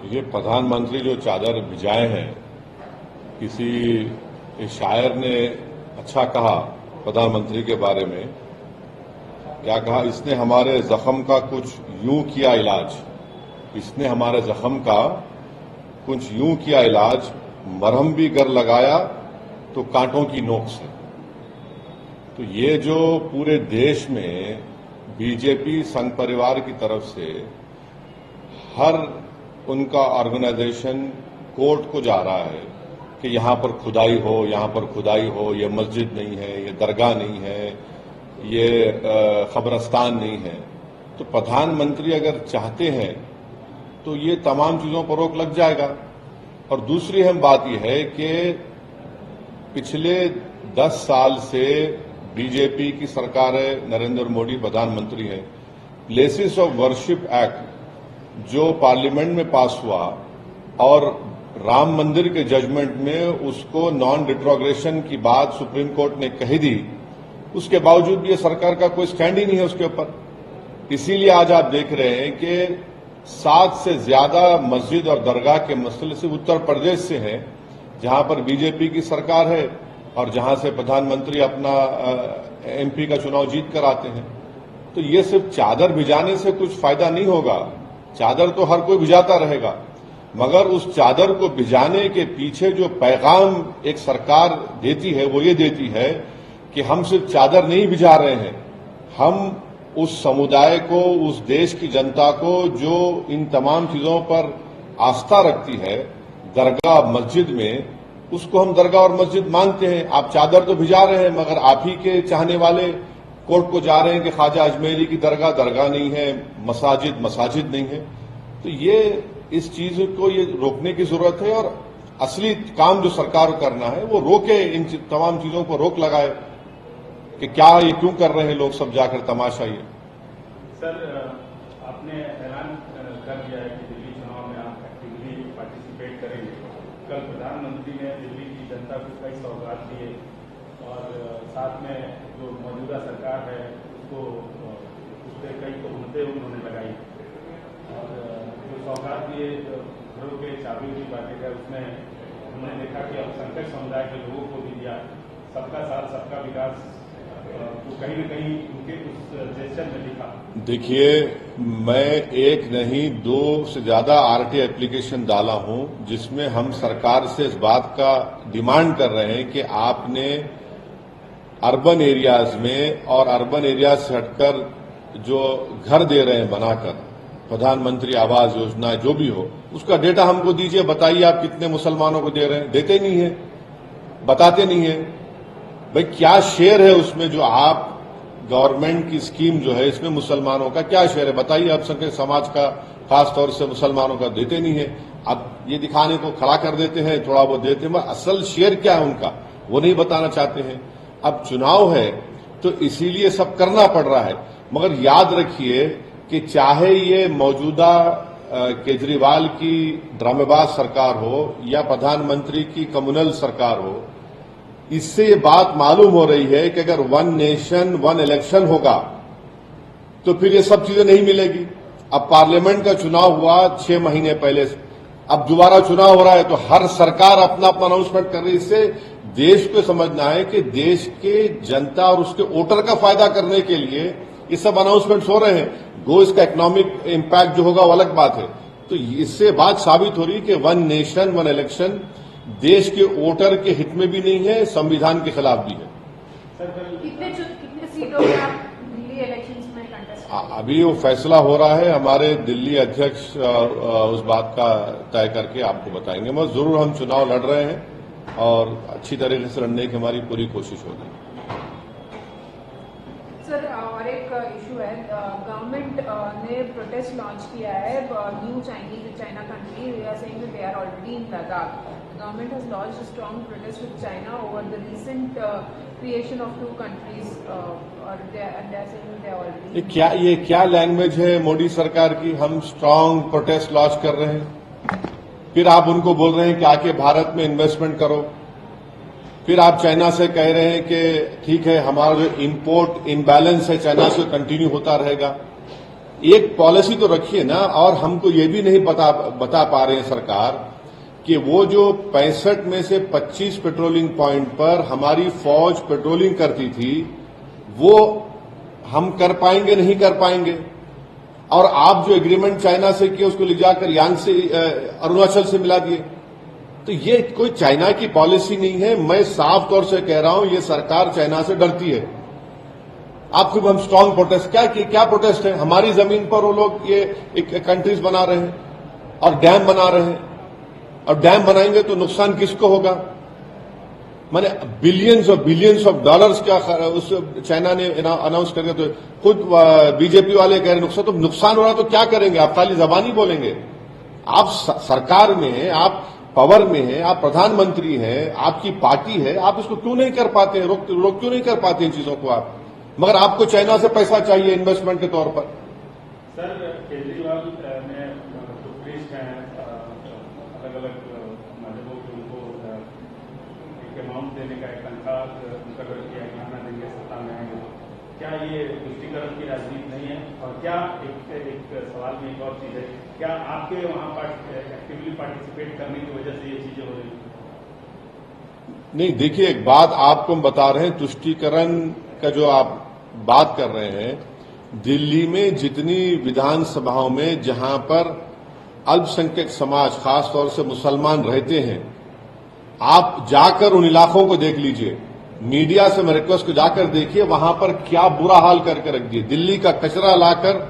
ये प्रधानमंत्री जो चादर भिजाए हैं, किसी शायर ने अच्छा कहा प्रधानमंत्री के बारे में। क्या कहा? इसने हमारे जख्म का कुछ यूं किया इलाज, इसने हमारे जख्म का कुछ यूं किया इलाज, मरहम भी गर लगाया तो कांटों की नोक से। तो ये जो पूरे देश में बीजेपी संघ परिवार की तरफ से हर उनका ऑर्गेनाइजेशन कोर्ट को जा रहा है कि यहां पर खुदाई हो, यहां पर खुदाई हो, ये मस्जिद नहीं है, ये दरगाह नहीं है, ये कब्रस्तान नहीं है। तो प्रधानमंत्री अगर चाहते हैं तो ये तमाम चीजों पर रोक लग जाएगा। और दूसरी अहम बात यह है कि पिछले 10 साल से बीजेपी की सरकार है, नरेंद्र मोदी प्रधानमंत्री है। प्लेसेस ऑफ वर्शिप एक्ट जो पार्लियामेंट में पास हुआ और राम मंदिर के जजमेंट में उसको नॉन रिट्रोग्रेशन की बात सुप्रीम कोर्ट ने कही दी, उसके बावजूद भी ये सरकार का कोई स्टैंड ही नहीं है उसके ऊपर। इसीलिए आज आप देख रहे हैं कि 7 से ज्यादा मस्जिद और दरगाह के मसले सिर्फ उत्तर प्रदेश से हैं, जहां पर बीजेपी की सरकार है और जहां से प्रधानमंत्री अपना एमपी का चुनाव जीत कर आते हैं। तो ये सिर्फ चादर भिजाने से कुछ फायदा नहीं होगा। चादर तो हर कोई भिजाता रहेगा, मगर उस चादर को भिजाने के पीछे जो पैगाम एक सरकार देती है वो ये देती है कि हम सिर्फ चादर नहीं भिजा रहे हैं, हम उस समुदाय को, उस देश की जनता को जो इन तमाम चीजों पर आस्था रखती है, दरगाह मस्जिद में, उसको हम दरगाह और मस्जिद मानते हैं। आप चादर तो भिजा रहे हैं, मगर आप ही के चाहने वाले कोर्ट को जा रहे हैं कि ख्वाजा अजमेरी की दरगाह दरगाह नहीं है, मसाजिद मसाजिद नहीं है। तो ये इस चीज को ये रोकने की जरूरत है और असली काम जो सरकार को करना है वो रोके, इन तमाम चीजों को रोक लगाए कि क्या ये क्यों कर रहे हैं लोग सब जाकर तमाशा। ये सर, आपने ऐलान कर दिया है कि दिल्ली चुनाव में आप एक्टिवली पार्टिसिपेट करेंगे। कल प्रधानमंत्री ने दिल्ली की जनता को कई सौगात दिए और साथ में जो मौजूदा सरकार है उसको उस पर कई तोहमतें उन्होंने लगाई और जो सौगात दिए, घरों के चाबी भी बांटे गए, उसमें हमने देखा कि अल्पसंख्यक समुदाय के लोगों को भी दिया। सबका साथ सबका विकास तो कहीं न कहीं उनके उस जेस्चर में दिखा। देखिए, मैं एक नहीं 2 से ज्यादा आरटी एप्लीकेशन डाला हूं जिसमें हम सरकार से इस बात का डिमांड कर रहे हैं कि आपने अर्बन एरियाज में और अर्बन एरियाज से हटकर जो घर दे रहे हैं बनाकर, प्रधानमंत्री आवास योजना जो भी हो, उसका डेटा हमको दीजिए। बताइए आप कितने मुसलमानों को दे रहे हैं? देते नहीं है, बताते नहीं है। भाई क्या शेयर है उसमें जो आप गवर्नमेंट की स्कीम जो है इसमें मुसलमानों का क्या शेयर है बताइए। अल्पसंख्यक समाज का खासतौर से मुसलमानों का देते नहीं है। अब ये दिखाने को खड़ा कर देते हैं, थोड़ा बहुत देते हैं, मगर असल शेयर क्या है उनका वो नहीं बताना चाहते हैं। अब चुनाव है तो इसीलिए सब करना पड़ रहा है, मगर याद रखिए कि चाहे ये मौजूदा केजरीवाल की ड्रामेबाज सरकार हो या प्रधानमंत्री की कम्युनल सरकार हो, इससे ये बात मालूम हो रही है कि अगर 1 नेशन 1 इलेक्शन होगा तो फिर ये सब चीजें नहीं मिलेगी। अब पार्लियामेंट का चुनाव हुआ 6 महीने पहले, अब दोबारा चुनाव हो रहा है तो हर सरकार अपना अपना अनाउंसमेंट कर रही है। इससे देश को समझना है कि देश के जनता और उसके वोटर का फायदा करने के लिए ये सब अनाउंसमेंट्स हो रहे हैं। गो इसका इकोनॉमिक इम्पैक्ट जो होगा वो अलग बात है। तो इससे बात साबित हो रही है कि 1 नेशन 1 इलेक्शन देश के वोटर के हित में भी नहीं है, संविधान के खिलाफ भी है। कितने सीटों में आप दिल्ली इलेक्शंस में कंटेस्ट? अभी वो फैसला हो रहा है, हमारे दिल्ली अध्यक्ष उस बात का तय करके आपको बताएंगे। मगर जरूर हम चुनाव लड़ रहे हैं और अच्छी तरीके से लड़ने की हमारी पूरी कोशिश होगी। सर, और एक इशू है, गवर्नमेंट ने प्रोटेस्ट लॉन्च किया है, new China country, we are saying that they are already in Ladakh. Government has launched a strong protest with China over the recent creation of 2 countries, or they are saying that they are already. ये क्या language है मोदी सरकार की? हम strong protest launch कर रहे हैं, फिर आप उनको बोल रहे हैं कि आके भारत में इन्वेस्टमेंट करो, फिर आप चाइना से कह रहे हैं कि ठीक है हमारा जो इम्पोर्ट इम्बैलेंस है चाइना से कंटिन्यू होता रहेगा। एक पॉलिसी तो रखिए ना। और हमको ये भी नहीं बता पा रहे हैं सरकार कि वो जो 65 में से 25 पेट्रोलिंग पॉइंट पर हमारी फौज पेट्रोलिंग करती थी, वो हम कर पाएंगे नहीं कर पाएंगे। और आप जो एग्रीमेंट चाइना से किए उसको ले जाकर यांगसे अरुणाचल से मिला दिए। तो ये कोई चाइना की पॉलिसी नहीं है। मैं साफ तौर से कह रहा हूं, ये सरकार चाइना से डरती है। आप खूब हम स्ट्रांग प्रोटेस्ट क्या प्रोटेस्ट है? हमारी जमीन पर वो लोग ये एक कंट्रीज बना रहे हैं और डैम बना रहे हैं, और डैम बनाएंगे तो नुकसान किसको होगा? माने बिलियंस ऑफ डॉलर्स का उस चाइना ने अनाउंस करके, तो खुद बीजेपी वाले कह रहे नुकसान हो रहा तो क्या करेंगे? आप खाली जबानी बोलेंगे? आप सरकार में हैं, आप पावर में हैं, आप प्रधानमंत्री हैं, आपकी पार्टी है, आप इसको क्यों नहीं कर पाते हैं? रोक क्यों नहीं कर पाते इन चीजों को आप? मगर आपको चाइना से पैसा चाहिए इन्वेस्टमेंट के तौर पर। सर, केजरीवाल ने टूथपेस्ट हैं अलग अलग मजहबों के, उनको एक अमाउंट देने का एक तनख्वाह मुकर्रर किया कि आना देंगे सत्ता में आएंगे। क्या ये तुष्टीकरण की राजनीति नहीं है? और क्या एक सवाल में एक और चीज है, क्या आपके वहां पर एक्टिवली पार्टिसिपेट करने की वजह से ये चीजें हो रही? नहीं, देखिए, एक बात आपको हम बता रहे हैं, तुष्टीकरण का जो आप बात कर रहे हैं, दिल्ली में जितनी विधानसभाओं में जहां पर अल्पसंख्यक समाज, खासतौर से मुसलमान रहते हैं, आप जाकर उन इलाकों को देख लीजिए। मीडिया से मैं रिक्वेस्ट जाकर देखिए, वहां पर क्या बुरा हाल करके रख दिए। दिल्ली का कचरा लाकर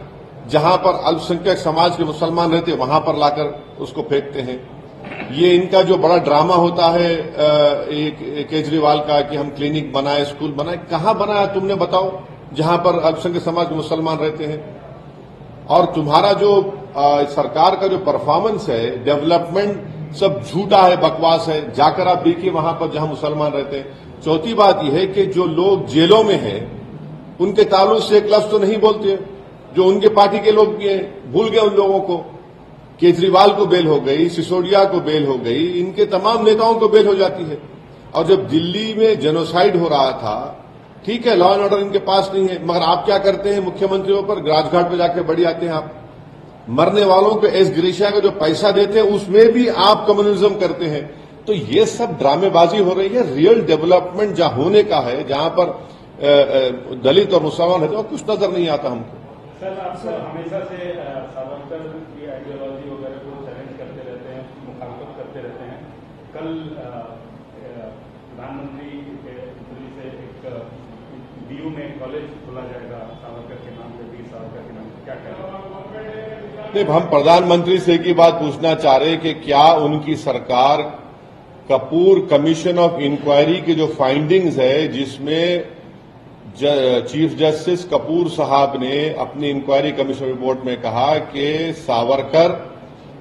जहां पर अल्पसंख्यक समाज के मुसलमान रहते हैं, वहां पर लाकर उसको फेंकते हैं। ये इनका जो बड़ा ड्रामा होता है केजरीवाल का कि हम क्लिनिक बनाए, स्कूल बनाए, कहां बनाया तुमने बताओ, जहां पर अल्पसंख्यक समाज के मुसलमान रहते हैं। और तुम्हारा जो सरकार का जो परफॉर्मेंस है, डेवलपमेंट सब झूठा है, बकवास है। जाकर आप देखिए वहां पर जहां मुसलमान रहते हैं। चौथी बात यह है कि जो लोग जेलों में हैं, उनके ताल्लुक से एक लफ्ज तो नहीं बोलते, जो उनके पार्टी के लोग भी हैं, भूल गए उन लोगों को। केजरीवाल को बेल हो गई, सिसोदिया को बेल हो गई, इनके तमाम नेताओं को बेल हो जाती है। और जब दिल्ली में जेनोसाइड हो रहा था, ठीक है, लॉ एंड ऑर्डर इनके पास नहीं है, मगर आप क्या करते हैं? मुख्यमंत्रियों पर राजघाट पर जाकर बड़ी आते हैं आप। मरने वालों को एस ग्रीशिया का जो पैसा देते हैं, उसमें भी आप कम्युनिज्म करते हैं। तो ये सब ड्रामेबाजी हो रही है। रियल डेवलपमेंट जहां होने का है, जहां पर दलित और मुसलमान रहते हैं, कुछ नजर नहीं आता हमको। सर, आप हमेशा से सावरकर की आइडियोलॉजी वगैरह को चैलेंज करते रहते हैं, मुखालफत करते रहते हैं। कल प्रधानमंत्री के दिल्ली से एक बीयू में कॉलेज खोला जाएगा सावरकर के नाम पे, वीर सावरकर के नाम पे, क्या कहें? नहीं, हम प्रधानमंत्री से एक ही बात पूछना चाह रहे हैं कि क्या उनकी सरकार कपूर कमीशन ऑफ इंक्वायरी की जो फाइंडिंग्स है, जिसमें चीफ जस्टिस कपूर साहब ने अपनी इंक्वायरी कमीशन रिपोर्ट में कहा कि सावरकर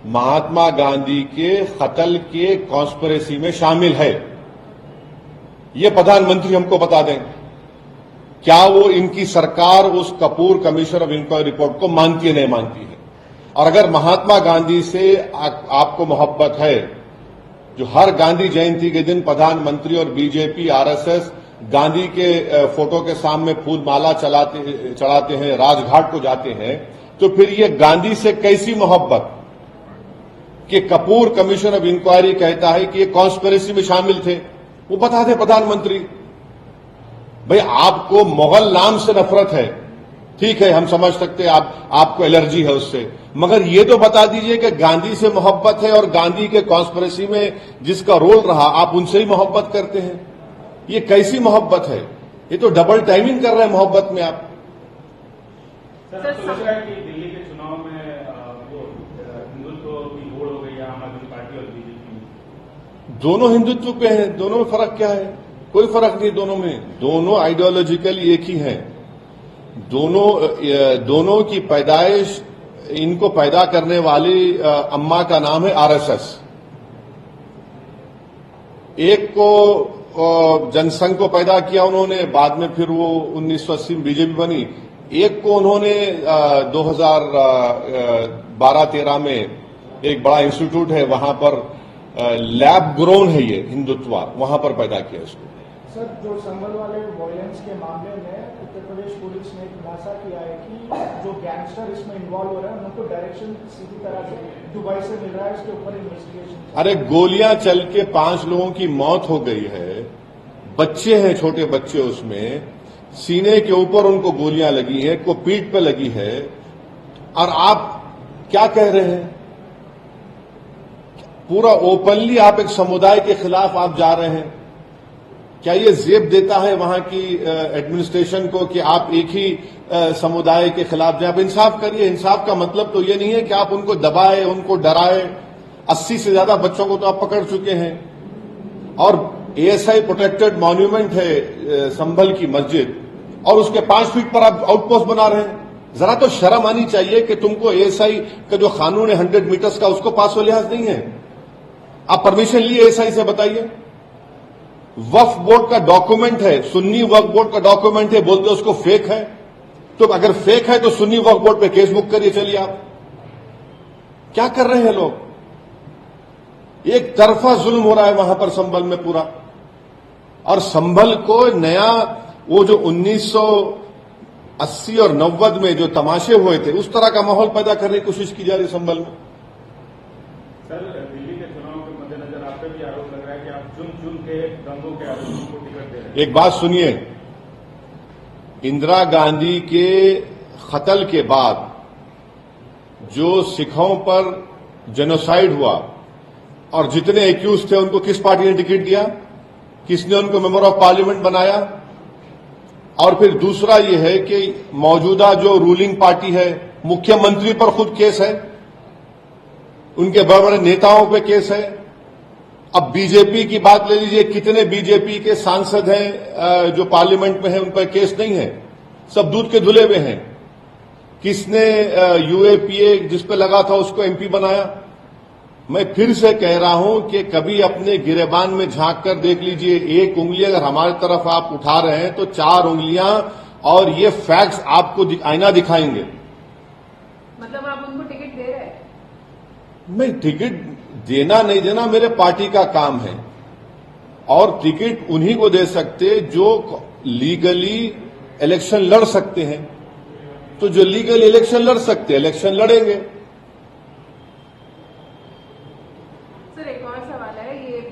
महात्मा गांधी के कत्ल के कॉन्स्पिरेसी में शामिल है, ये प्रधानमंत्री हमको बता दें। क्या वो इनकी सरकार उस Kapoor commission of inquiry report को मानती है, नहीं मानती है? और अगर महात्मा गांधी से आपको मोहब्बत है, जो हर गांधी जयंती के दिन प्रधानमंत्री और बीजेपी, आरएसएस गांधी के फोटो के सामने फूल माला चढ़ाते हैं, राजघाट को जाते हैं, तो फिर ये गांधी से कैसी मोहब्बत कि कपूर कमीशन ऑफ इंक्वायरी कहता है कि ये कॉन्स्पिरेसी में शामिल थे? वो बता दे प्रधानमंत्री। भाई, आपको मुगल नाम से नफरत है, ठीक है, हम समझ सकते हैं, आपको एलर्जी है उससे, मगर ये तो बता दीजिए कि गांधी से मोहब्बत है और गांधी के कॉन्स्पिरेसी में जिसका रोल रहा, आप उनसे ही मोहब्बत करते हैं। ये कैसी मोहब्बत है? ये तो डबल टाइमिंग कर रहे हैं मोहब्बत में आप। सर, आपको लग रहा है कि दिल्ली के चुनाव में वो हिंदुत्व की होड़ हो गई है आम आदमी पार्टी और बीजेपी में? दोनों हिंदुत्व पे हैं, दोनों में फर्क क्या है? कोई फर्क नहीं दोनों में, दोनों आइडियोलॉजिकली एक ही हैं। दोनों की पैदाइश, इनको पैदा करने वाली अम्मा का नाम है आरएसएस। एक को जनसंघ को पैदा किया उन्होंने, बाद में फिर वो 1980 में बीजेपी बनी। एक को उन्होंने 2012-13 में एक बड़ा इंस्टीट्यूट है, वहां पर लैब ग्रोन है ये हिंदुत्व, वहां पर पैदा किया इसको। सर, जो संभल वाले वायलेंस के मामले में उत्तर प्रदेश पुलिस ने खुलासा किया है कि जो गैंगस्टर इसमें इन्वॉल्व हो रहे हैं उनको डायरेक्शन सीधी तरह से दुबई से मिल रहा है। इसके ऊपर इन्वेस्टिगेशन। अरे गोलियां चल के 5 लोगों की मौत हो गई है, बच्चे हैं, छोटे बच्चे, उसमें सीने के ऊपर उनको गोलियां लगी हैं, को पीठ पे लगी है, और आप क्या कह रहे हैं? पूरा ओपनली आप एक समुदाय के खिलाफ आप जा रहे हैं। क्या ये जेब देता है वहां की एडमिनिस्ट्रेशन को कि आप एक ही समुदाय के खिलाफ जाए? आप इंसाफ करिए। इंसाफ का मतलब तो ये नहीं है कि आप उनको दबाए, उनको डराए। 80 से ज्यादा बच्चों को तो आप पकड़ चुके हैं, और एएसआई प्रोटेक्टेड मॉन्यूमेंट है संभल की मस्जिद, और उसके 5 फीट पर आप आउटपोस्ट बना रहे हैं। जरा तो शर्म आनी चाहिए कि तुमको एएसआई का जो कानून है 100 मीटर्स का, उसको पास व लिहाज नहीं है। आप परमिशन लिए एएसआई से? बताइए। वक्फ बोर्ड का डॉक्यूमेंट है, सुन्नी वक्फ बोर्ड का डॉक्यूमेंट है, बोलते उसको फेक है। तो अगर फेक है तो सुन्नी वक्फ बोर्ड पे केस बुक करिए। चलिए, आप क्या कर रहे हैं लोग? एक तरफा जुल्म हो रहा है वहां पर संभल में पूरा। और संभल को नया वो जो 1980 और 90 में जो तमाशे हुए थे, उस तरह का माहौल पैदा करने की कोशिश की जा रही संभल में। सर, दिल्ली के चुनाव के मद्देनजर आप पे भी आरोप लग रहा है कि आप चुन के दंगों के आरोपों को टिकट दे रहे हैं। एक बात सुनिए, इंदिरा गांधी के कत्ल के बाद जो सिखों पर जेनोसाइड हुआ और जितने एक्यूज थे उनको किस पार्टी ने टिकट दिया? किसने उनको मेंबर ऑफ पार्लियामेंट बनाया? और फिर दूसरा यह है कि मौजूदा जो रूलिंग पार्टी है, मुख्यमंत्री पर खुद केस है, उनके बड़े बड़े नेताओं पे केस है। अब बीजेपी की बात ले लीजिए, कितने बीजेपी के सांसद हैं जो पार्लियामेंट में हैं, उन पर केस नहीं है, सब दूध के धुले हुए हैं। किसने यूएपीए जिस पे लगा था उसको एमपी बनाया? मैं फिर से कह रहा हूं कि कभी अपने गिरेबान में झांक कर देख लीजिए। एक उंगली अगर हमारी तरफ आप उठा रहे हैं तो 4 उंगलियां, और ये फैक्ट्स आपको आईना दिखाएंगे। मतलब आप उनको टिकट दे रहे हैं? मैं टिकट देना नहीं देना मेरे पार्टी का काम है, और टिकट उन्हीं को दे सकते जो लीगली इलेक्शन लड़ सकते हैं। तो जो लीगल इलेक्शन लड़ सकते हैं, इलेक्शन लड़ेंगे। सर, एक और सवाल है। ये एक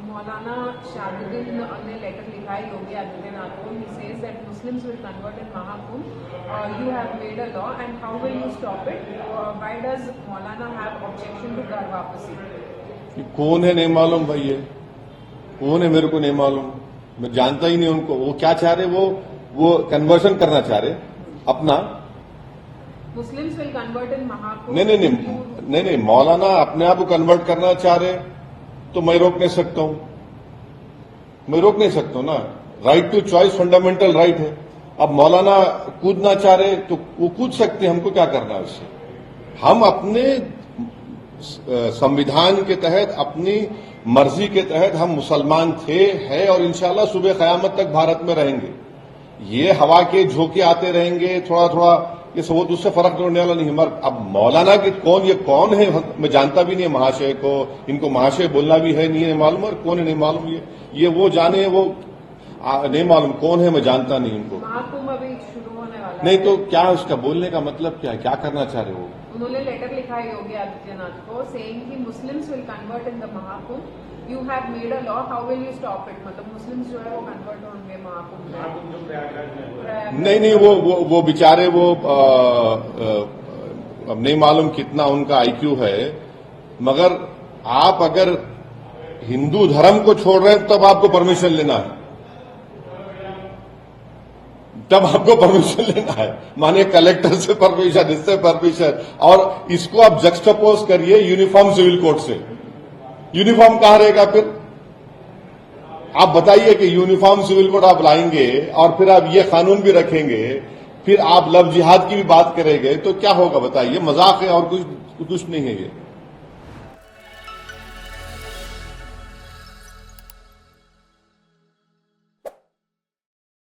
मौलाना शाहबुद्दीन ने लेटर लिखा है योगी आदित्यनाथ को। He says that Muslims will convert in Mahakumbh. You have made a law and how will you stop it? Why does Maulana have objection to घर वापसी? कौन है नहीं मालूम भाई, ये कौन है मेरे को नहीं मालूम, मैं जानता ही नहीं उनको। वो क्या चाह रहे? वो कन्वर्शन करना चाह रहे अपना। Muslims will convert in Mahakumbh. नहीं, मौलाना अपने आप को कन्वर्ट करना चाह रहे तो मैं रोक नहीं सकता हूं। मैं रोक नहीं सकता हूं ना। Right to choice fundamental right है। अब मौलाना कूदना चाह रहे तो वो कूद सकते हैं, हमको क्या करना है उससे? हम अपने संविधान के तहत, अपनी मर्जी के तहत हम मुसलमान थे, हैं, और इंशाल्लाह सुबह क़यामत तक भारत में रहेंगे। ये हवा के झोंके आते रहेंगे थोड़ा थोड़ा, ये सब उससे फर्क होने वाला नहीं। मगर अब मौलाना के ये कौन है मैं जानता भी नहीं है महाशय को। इनको महाशय बोलना भी है नहीं है मालूम, और कौन है नहीं मालूम। ये वो जाने, वो नहीं मालूम कौन है, मैं जानता नहीं उनको। महाकुंभ अभी शुरू होने वाला नहीं है। तो क्या उसका बोलने का मतलब क्या है? क्या करना चाह रहे हो? उन्होंने लेटर लिखा है योगी आदित्यनाथ को सेइंग कि Muslims will convert in the Mahakumbh. You have made a law, how will you stop it? मतलब मुस्लिम्स जो है वो कन्वर्ट होंगे महाकुंभ में। महाकुंभ जो प्रयागराज में हो रहा है। नहीं, वो बेचारे वो अब नहीं मालूम कितना उनका आईक्यू है, मगर आप अगर हिंदू धर्म को छोड़ रहे हैं तब आपको परमिशन लेना है, तब आपको परमिशन लेना है। माने कलेक्टर से परमिशन, इससे परमिशन, और इसको आप जक्स्टापोज करिए यूनिफॉर्म सिविल कोड से। यूनिफॉर्म कहां रहेगा फिर? आप बताइए कि यूनिफॉर्म सिविल कोड आप लाएंगे और फिर आप ये कानून भी रखेंगे, फिर आप लव जिहाद की भी बात करेंगे, तो क्या होगा बताइए? मजाक है और कुछ नहीं है ये।